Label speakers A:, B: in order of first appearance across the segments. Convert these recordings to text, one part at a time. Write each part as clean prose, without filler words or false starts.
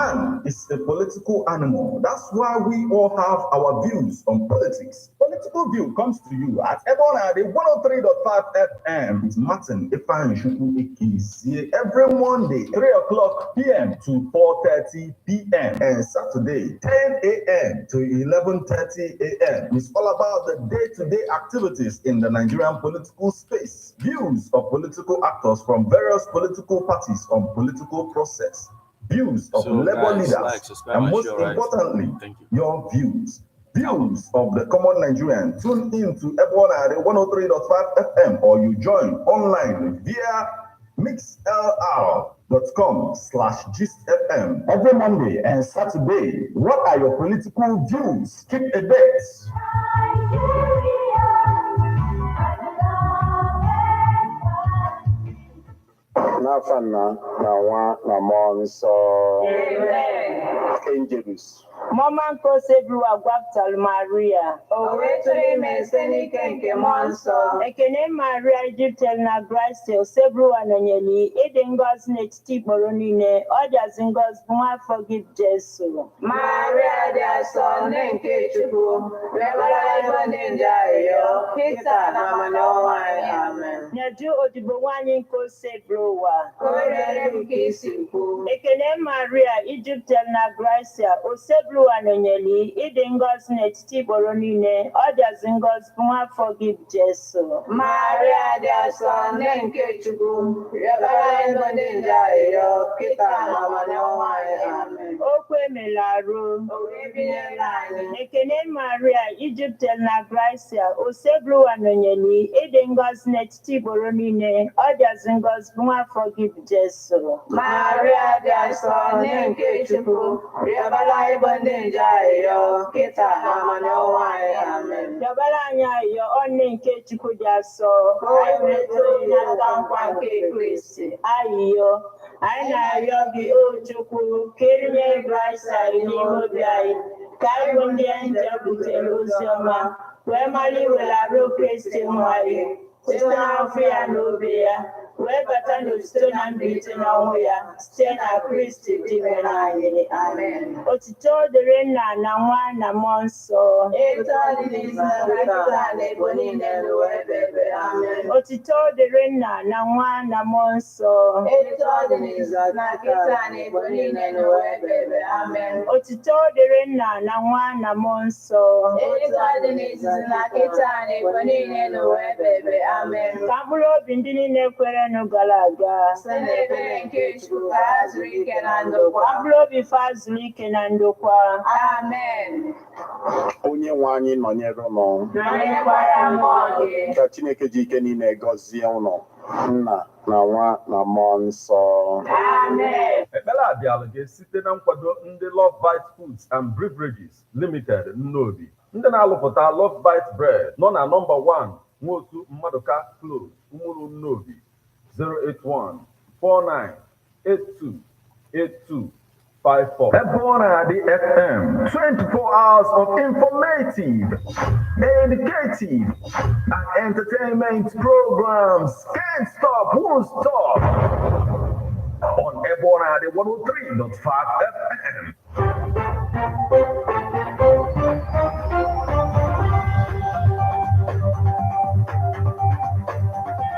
A: Man is a political animal. That's why we all have our views on politics. Political View comes to you at Ayade 103.5 FM. It's Martin every Monday, 3 o'clock p.m. to 4:30 p.m. and Saturday, 10 a.m. to 11:30 a.m. It's all about the day-to-day activities in the Nigerian political space. Views of political actors from various political parties on political process. Views of labor leaders, and most importantly, your views. Views of the common Nigerian. Tune in to Ayade 103.5 FM or you join online via mixlr.com/gistfm every Monday and Saturday. What are your political views? Keep a date.
B: Nafana na wa na monso. Angels.
C: Mama concede Agwaptal Maria.
D: Owetri meseni kenke monso.
C: Ekene Maria Egyptel na Grace Sebru ananyeli edengos netiti boronine others ingos buma forgive Jesus.
D: Maria dia son nenke chuku. Rebala ibonenja yo. Kita na manoa amen.
C: Nyadu odibo wani concede wa.
D: Korere mkisiku.
C: Ekene Maria Egyptel na Grace Sebru ananyeli edengos netiti boronine others ingos buma forgive Jesus.
D: Maria dia son nenke chuku. Rebala ibonenja yo. Kita na manoa amen.
C: Okwe melaru. Ekene Maria Egyptel na Gracia Sebru ananyeli edengos netiti boronine others ingos buma forgive Jesus.
D: Maria dia son nenke chuku. Rebala ibonenja yo. Kita na manoa amen.
C: Yabala nya yo onne nke chukwu dia so. Ayo. Anyị na-arịọ gị o Chukwu kerie Gracia n'ime obi anyị ka anyị bụ ndị nje butere ozi ọma wee mara iwelarụ Kristi nwa anyị site n'afọ ya na obi ya wee bata n'otito na mbilite n'ọnwụ ya site na Kristi dị mere anyị. Amen. Otito dịrị Nna na Nwa na Mmụọ Nsọ.
D: Eto dị n'isi na nkịta na ebo niile n'ụwa ebe ebe. Amen.
C: Otito dịrị Nna na Nwa na Mmụọ Nsọ.
D: Eto dị n'isi na nkịta na ebo niile n'ụwa ebe ebe. Amen.
C: Otito dịrị Nna na Nwa na Mmụọ Nsọ.
D: Eto dị n'isi na nkịta na ebo niile n'ụwa ebe ebe. Amen.
C: Ka mkpụrụ obi ndị niile kwere gara aga.
D: Site n'ebere nke Chukwu ka ha zuru ike na ndokwa.
C: Ka mkpụrụ obi fa zuru ike na ndokwa.
D: Amen.
B: Onye nwe anyị nọnyere ụnụ.
D: Nọnyekwara mmụọ gị.
B: Ka Chineke ji ike niile gọzie ụnụ. Nna na Nwa na Mmụọ Nsọ.
D: Amen.
A: Ekpere abịala gị site na nkwado ndị Love Bite Foods and Beverages Limited Nnobi. Ndị na-alụpụta Love Bite Bread nọ na nọmba 1 Nwotu Mmaduka Close, Umuru Nnobi, 081-4982-8254. Ayade FM, 24 hours of informative, educative, and entertainment programs. Can't stop, won't stop. On Ayade 103.5 FM.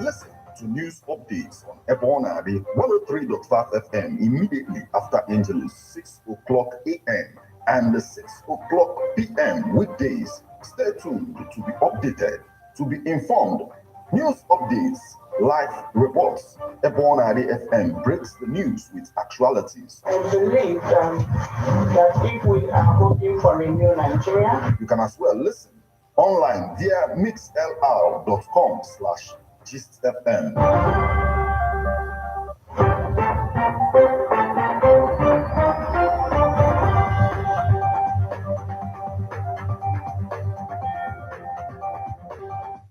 A: Listen to news updates on Ayade 103.5 FM immediately after Angelus 6 o'clock a.m. and 6 o'clock p.m. weekdays. Stay tuned to be updated, to be informed. News updates, live reports. Ayade FM breaks the news with actualities.
E: I believe that if we are hoping for a new Nigeria,
A: you can as well listen online via mixlr.com/gistfm.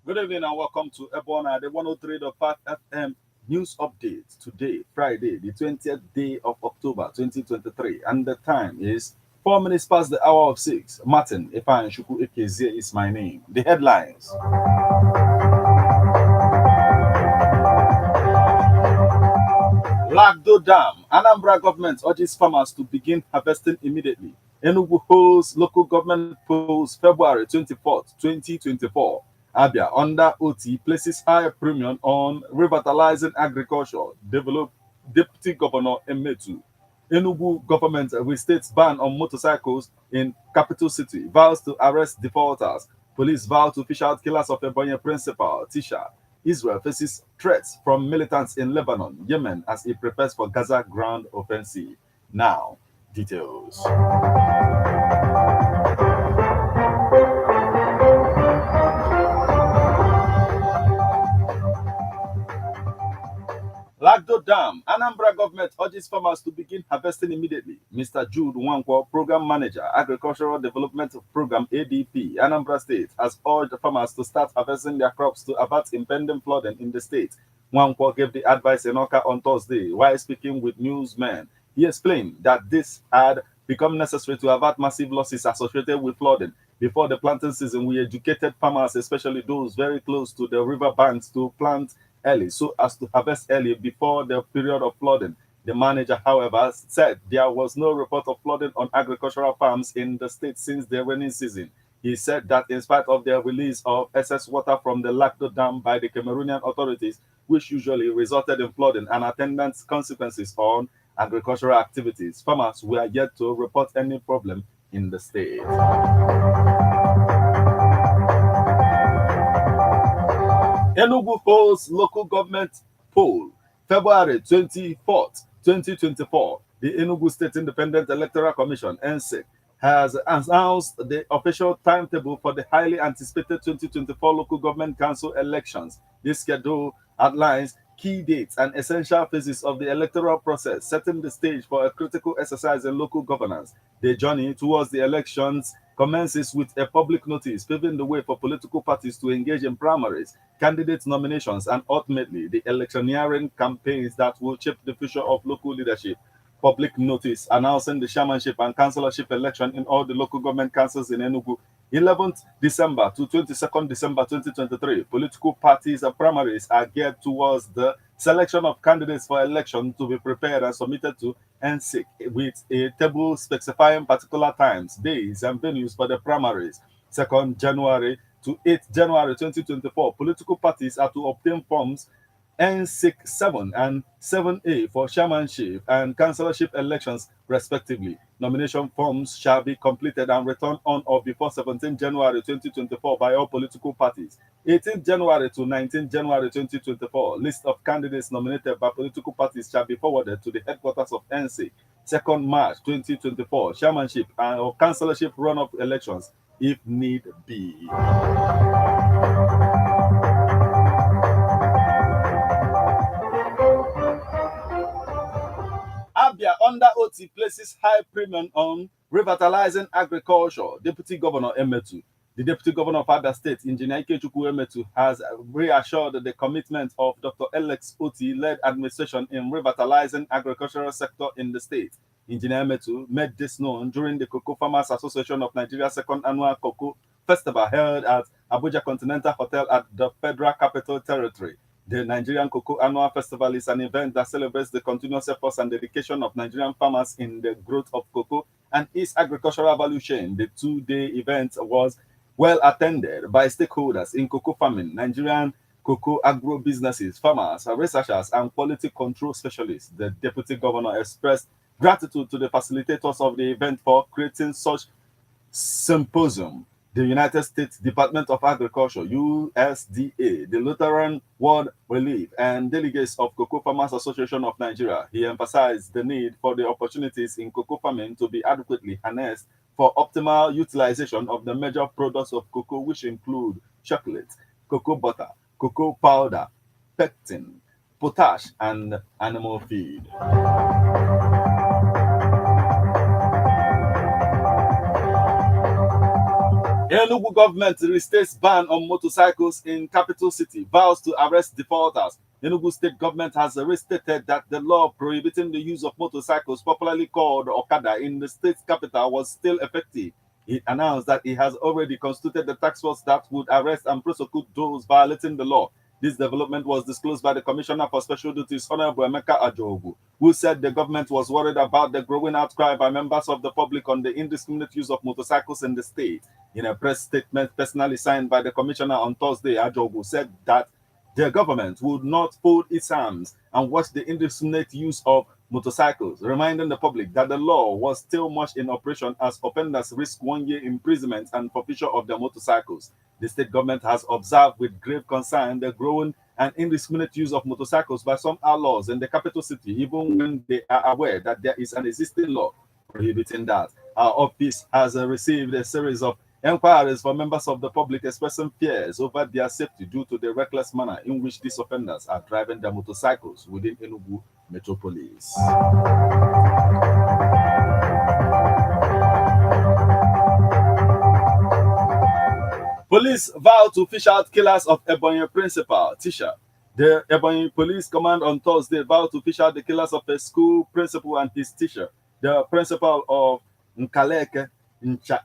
F: Good evening and welcome to Ayade 103.5 FM News Update. Today, Friday, the 20th day of October 2023, and the time is 4 minutes past the hour of 6. Martin Shuku Ekezie is my name. The headlines. Lagdo Dam. Anambra government urges farmers to begin harvesting immediately. Enugu holds local government polls February 24th, 2024. Abia, under OT, places high premium on revitalizing agriculture. Deputy Governor Emetu. Enugu government restates ban on motorcycles in capital city. Vows to arrest defaulters. Police vow to fish out killers of Ebonyi principal, Tisha. Israel faces threats from militants in Lebanon, Yemen, as it prepares for Gaza ground offensive. Now, details. Lagdo Dam. Anambra government urges farmers to begin harvesting immediately. Mr. Jude Nwankwo, Program Manager, Agricultural Development Program ADP, Anambra State, has urged farmers to start harvesting their crops to avert impending flooding in the state. Nwankwo gave the advice in Oka on Thursday while speaking with newsmen. He explained that this had become necessary to avert massive losses associated with flooding. Before the planting season, we educated farmers, especially those very close to the river banks, to plant early so as to harvest early before the period of flooding. The manager, however, said there was no report of flooding on agricultural farms in the state since the rainy season. He said that in spite of the release of excess water from the Lagdo Dam by the Cameroonian authorities, which usually resulted in flooding and attendant consequences on agricultural activities, farmers were yet to report any problem in the state. Enugu holds local government poll February 24th, 2024. The Enugu State Independent Electoral Commission, NSEC, has announced the official timetable for the highly anticipated 2024 local government council elections. This schedule outlines key dates and essential phases of the electoral process, setting the stage for a critical exercise in local governance. The journey towards the elections commences with a public notice, paving the way for political parties to engage in primaries, candidate nominations, and ultimately the electioneering campaigns that will shape the future of local leadership. Public notice announcing the chairmanship and councillorship election in all the local government councils in Enugu. 11th December to 22nd December 2023, political parties and primaries are geared towards the selection of candidates for election to be prepared and submitted to NSEC with a table specifying particular times, days, and venues for the primaries. 2nd January to 8th January 2024, political parties are to obtain forms NSEC 7 and 7A for chairmanship and councillorship elections, respectively. Nomination forms shall be completed and returned on or before 17 January 2024 by all political parties. 18 January to 19 January 2024, list of candidates nominated by political parties shall be forwarded to the headquarters of NSEC. 2nd March 2024, chairmanship and or councillorship runoff elections, if need be. Abia under OT places high premium on revitalizing agriculture. Deputy Governor Emetu. The Deputy Governor of Abia State, Engineer Ikechukwu Emetu, has reassured the commitment of Dr. Alex Oti-led administration in revitalizing agricultural sector in the state. Engineer Emetu made this known during the Cocoa Farmers Association of Nigeria's second annual Cocoa Festival held at Abuja Continental Hotel at the Federal Capital Territory. The Nigerian Cocoa Annual Festival is an event that celebrates the continuous efforts and dedication of Nigerian farmers in the growth of cocoa and its agricultural value chain. The two-day event was well attended by stakeholders in cocoa farming, Nigerian cocoa agro businesses, farmers, researchers, and quality control specialists. The Deputy Governor expressed gratitude to the facilitators of the event for creating such symposium. The United States Department of Agriculture, USDA, the Lutheran World Relief, and delegates of Cocoa Farmers Association of Nigeria. He emphasized the need for the opportunities in cocoa farming to be adequately harnessed for optimal utilization of the major products of cocoa, which include chocolate, cocoa butter, cocoa powder, pectin, potash, and animal feed. Enugu government restates ban on motorcycles in capital city, vows to arrest defaulters. Enugu state government has restated that the law prohibiting the use of motorcycles, popularly called Okada, in the state's capital was still effective. It announced that it has already constituted the task force that would arrest and prosecute those violating the law. This development was disclosed by the Commissioner for Special Duties, Honorable Emeka Ajogu, who said the government was worried about the growing outcry by members of the public on the indiscriminate use of motorcycles in the state. In a press statement personally signed by the commissioner on Thursday, Ajogu said that the government would not fold its arms and watch the indiscriminate use of motorcycles, reminding the public that the law was still much in operation as offenders risk 1 year imprisonment and forfeiture of their motorcycles. The state government has observed with grave concern the growing and indiscriminate use of motorcycles by some outlaws in the capital city, even when they are aware that there is an existing law prohibiting that. Our office has received a series of inquiries from members of the public expressing fears over their safety due to the reckless manner in which these offenders are driving their motorcycles within Enugu metropolis. Police vow to fish out killers of Ebonyi principal, Tisha. The Ebonyi Police Command on Thursday vowed to fish out the killers of a school principal and his teacher. The principal of Nkaleke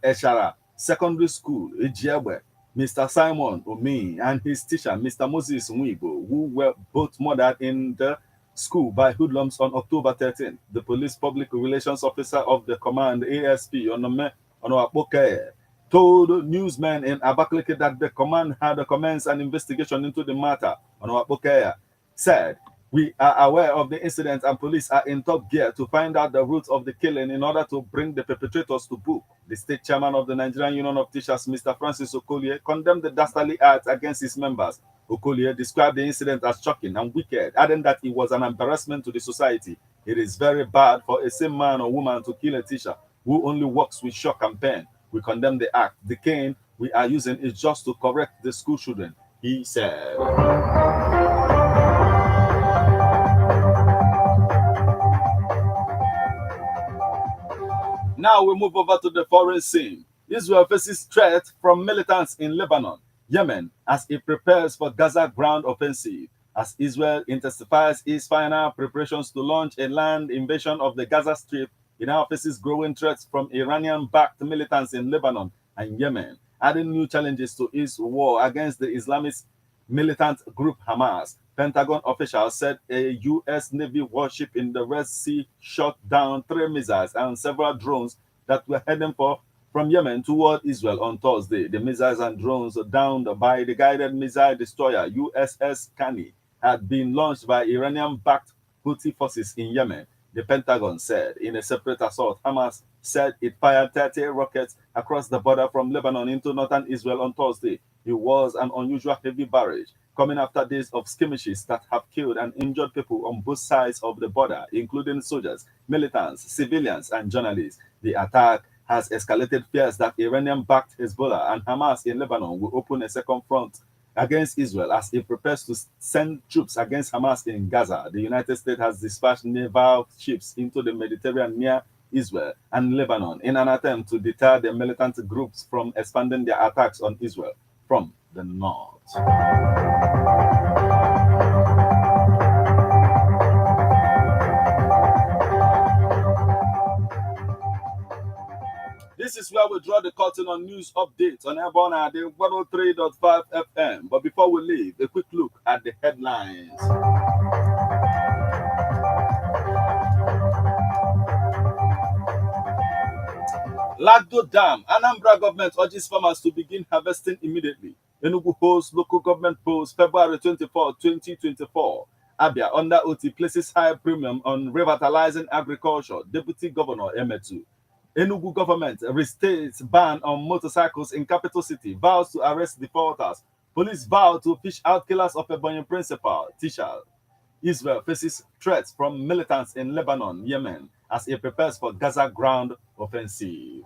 F: Eshara Secondary School, Ejiabwe, Mr. Simon Omi, and his teacher, Mr. Moses Mwibo, who were both murdered in the school by hoodlums on October 13th. The police public relations officer of the command, ASP Onoapoke, told newsmen in Abakaliki that the command had commenced an investigation into the matter. Onoapoke said, "We are aware of the incident and police are in top gear to find out the roots of the killing in order to bring the perpetrators to book." The state chairman of the Nigerian Union of Teachers, Mr. Francis Okolie, condemned the dastardly act against his members. Okolie described the incident as shocking and wicked, adding that it was an embarrassment to the society. "It is very bad for a same man or woman to kill a teacher who only works with shock and pain. We condemn the act. The cane we are using is just to correct the school children," he said. Now we move over to the foreign scene. Israel faces threat from militants in Lebanon, Yemen, as it prepares for Gaza ground offensive. As Israel intensifies its final preparations to launch a land invasion of the Gaza Strip, it now faces growing threats from Iranian-backed militants in Lebanon and Yemen, adding new challenges to its war against the Islamist militant group Hamas. Pentagon officials said a U.S. Navy warship in the Red Sea shot down 3 missiles and several drones that were heading from Yemen toward Israel on Thursday. The missiles and drones downed by the guided missile destroyer USS Kani had been launched by Iranian-backed Houthi forces in Yemen. The Pentagon said in a separate assault, Hamas said it fired 30 rockets across the border from Lebanon into northern Israel on Thursday. It was an unusual heavy barrage, coming after days of skirmishes that have killed and injured people on both sides of the border, including soldiers, militants, civilians, and journalists. The attack has escalated fears that Iranian-backed Hezbollah and Hamas in Lebanon will open a second front against Israel as it prepares to send troops against Hamas in Gaza. The United States has dispatched naval ships into the Mediterranean near Israel and Lebanon in an attempt to deter the militant groups from expanding their attacks on Israel from the north. This is where we draw the curtain on news updates on Ayade 103.5 FM. But before we leave, a quick look at the headlines. Lagdo Dam, Anambra government urges farmers to begin harvesting immediately. Enugu holds local government polls February 24, 2024. Abia under OT places high premium on revitalizing agriculture. Deputy Governor Emetu. Enugu government restates ban on motorcycles in capital city, vows to arrest defaulters. Police vow to fish out killers of Ebonyi principal, Tisha. Israel faces threats from militants in Lebanon, Yemen, as it prepares for Gaza ground offensive.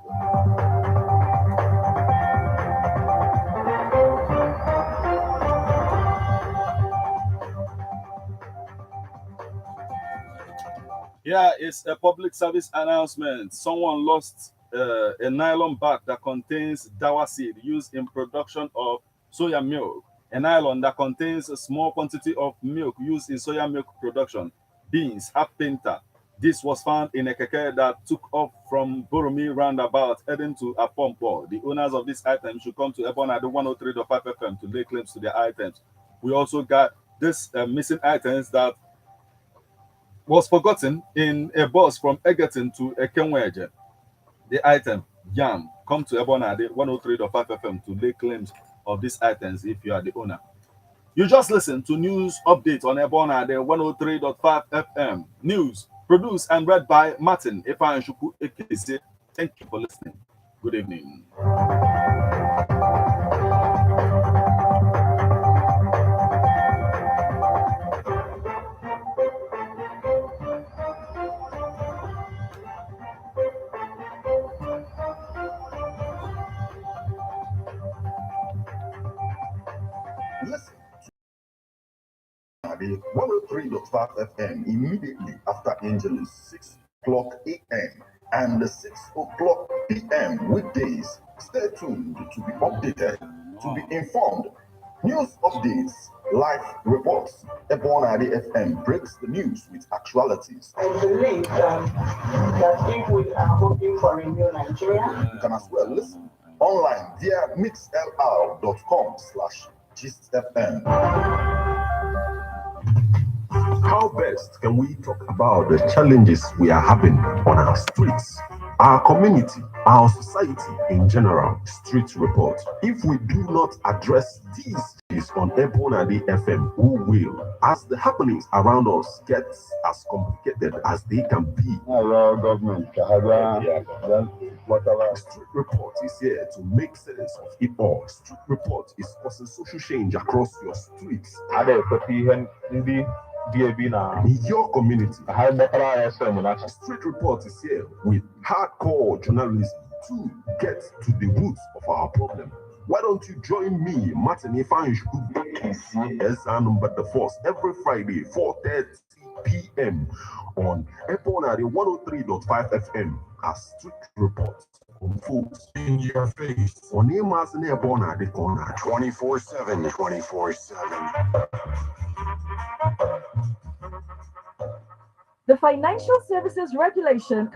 F: Here is a public service announcement. Someone lost a nylon bag that contains dawa seed used in production of soya milk. A nylon that contains a small quantity of milk used in soya milk production. Beans, half pinta. This was found in a keke that took off from Boromi roundabout heading to Apompo. The owners of this item should come to Ebon at 103.5 FM to lay claims to their items. We also got this missing items that was forgotten in a bus from Egerton to Ekenweje. The item, yam, come to Ebonade 103.5 FM to lay claims of these items if you are the owner. You just listen to news update on Ebonade 103.5 FM. News produced and read by Martin Efanshuku Ekese. Thank you for listening. Good evening.
A: Listen to 103.5 FM immediately after Angelus 6 o'clock a.m. and 6 o'clock p.m. weekdays. Stay tuned to be updated, to be informed. News updates, live reports. Ayade FM breaks the news with actualities.
E: I believe that if we are hoping for a new Nigeria,
A: You can as well listen online via mixlr.com/gistfm. How best can we talk about the challenges we are having on our streets, our community, our society in general? Street report. If we do not address these issues on Ayade FM, who will? As the happenings around us get as complicated as they can be.
B: Hello, government.
A: Whatever. Street report is here to make sense of it all. Street report is causing social change across your streets. In your community. Street report is here with hardcore journalism to get to the roots of our problem. Why don't you join me, Martin Efanshuku, as our number the force every Friday, 4:30 p.m. on Ayade 103.5 FM as Street Report unfolds in your face on Emas and Ayade corner 24/7, 24/7.
G: The Financial Services Regulation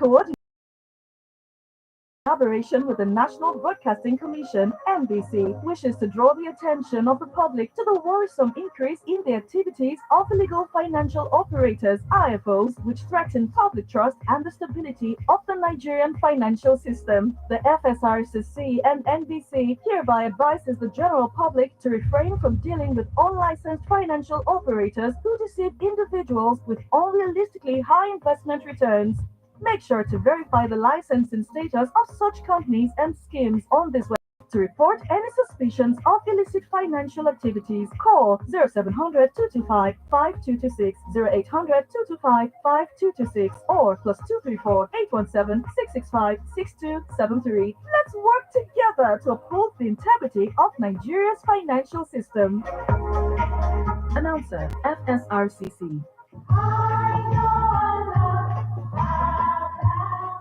G: collaboration with the National Broadcasting Commission, NBC, wishes to draw the attention of the public to the worrisome increase in the activities of illegal financial operators, IFOs, which threaten public trust and the stability of the Nigerian financial system. The FSRCC and NBC hereby advises the general public to refrain from dealing with unlicensed financial operators who deceive individuals with unrealistically high investment returns. Make sure to verify the licensing status of such companies and schemes on this website. To report any suspicions of illicit financial activities, call 0700 225 5226, 0800 225 5226, or +234 817 665 6273. Let's work together to uphold the integrity of Nigeria's financial system. Announcer, FSRCC.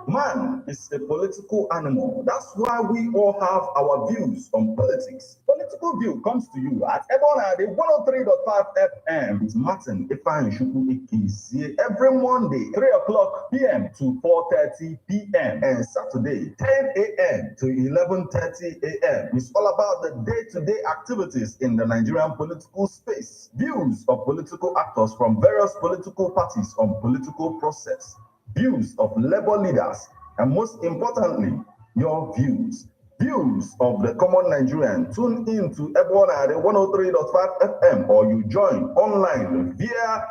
A: Man is a political animal. That's why we all have our views on politics. Political View comes to you at Ayade 103.5 FM with Martin Efanshuku Ekese every Monday, 3 o'clock p.m. to 4:30 p.m. and Saturday, 10 a.m. to 11:30 a.m. It's all about the day-to-day activities in the Nigerian political space. Views of political actors from various political parties on political process. Views of labor leaders, and most importantly, your views. Views of the common Nigerian. Tune in to Ayade 103.5 FM or you join online via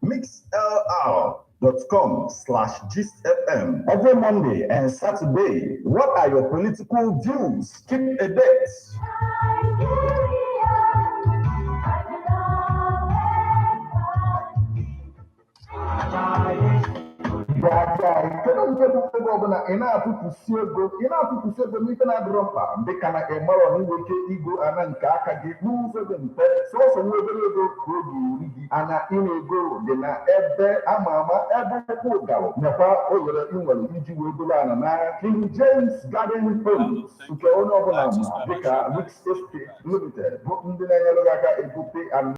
A: mixlr.com/gistfm every Monday and Saturday. What are your political views? Keep a date. King James Garden Homes, Limited.